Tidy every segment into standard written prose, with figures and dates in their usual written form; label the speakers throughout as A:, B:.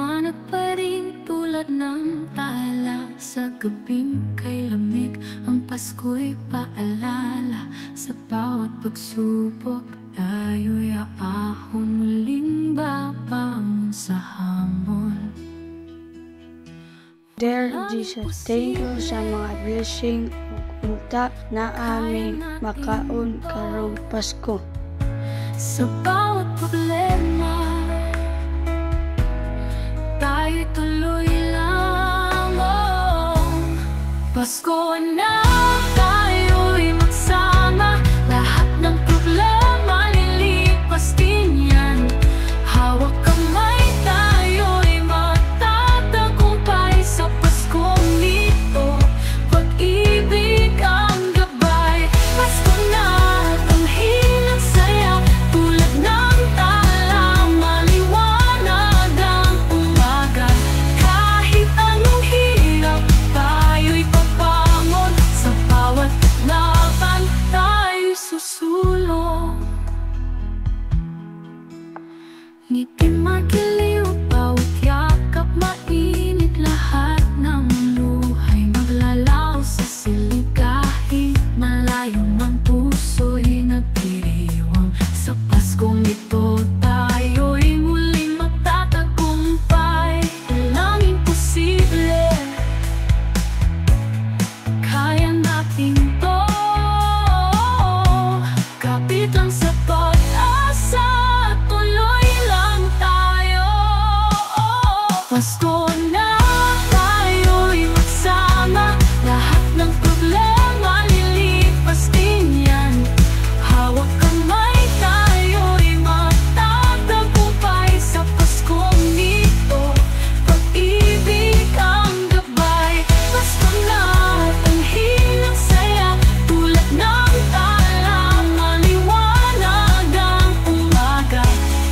A: Liwanag pa rin tulad ng tala sa gabing kay lamig. Ang Pasko'y paalala sa bawat pagsubok. Tayo'y aahon muling babangon sa hamon.
B: Dear Jesus, thank you sa mga blessing unta na aming makaon karong Pasko.
A: Sa bawat problema, tayo'y tuloy lang. Pasko na, tayo'y magsama. Lahat ng problema lilipas din yan. Hawak kamay, tayo'y magtatagumpay. Sa Paskong ito, pag-ibig ang gabay. Pasko na, tanghing ang saya. Tulad ng tala, maliwanag ang umaga. Kahit anong hirap, tayo'y pabangon. Sa bawat laban, tayo'y susulong. Ngiti magiliw, bawat yakap mainit. Lahat ng luhay maglalaw sa silid. Kahit malayo man puso'y nagdiriwang. Sa Paskong ito, tayo'y muling magtatagumpay. Walang imposible, kaya natin to. Kapit lang sa pag-asa, tuloy lang tayo. Pasko na, tayo'y magsama. Lahat ng problema lilipas din yan. Hawak kamay, tayo'y magtatagumpay. Sa Paskong ito, pag-ibig ang gabay. Pasko na, tanghing ang saya. Tulad ng tala, maliwanag ang umaga.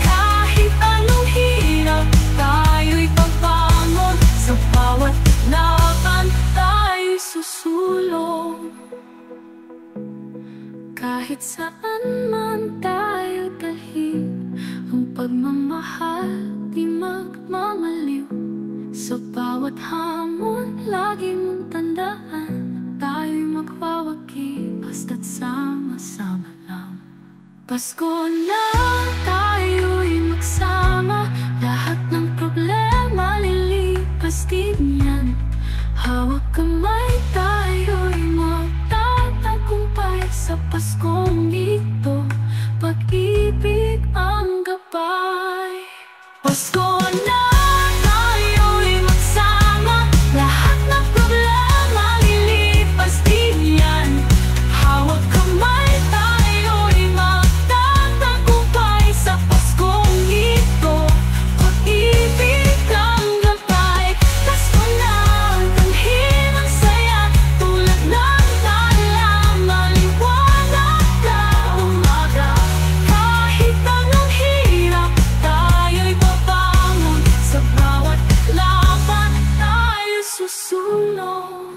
A: Kahit anong hirap, tayo'y pabangon. Sa bawat laban, tayo'y susulong. Kahit saan man tayo dalhin, ang pagmamahal di magmamaliw. Sa bawat hamon, lagi mong tandaan, tayo'y magwawagi basta't sama-sama lang. Pasko na, tayo'y magsama. Lahat ng problema lilipas din yan. Hawak kamay, tayo'y magtatagumpay. Sa Paskong ito, pag-ibig ang gabay. Pasko na, tayo'y magsama. Lahat ng problema lilipas din yan. Hawak kamay, tayo'y magtatagumpay. Sa Paskong ito, pag-ibig ang gabay. Pasko na, tanghing ang saya. Tulad ng tala, maliwanag ang umaga. Kahit anong hirap, tayo'y babangon. Sa bawat laban, tayo'y susulong.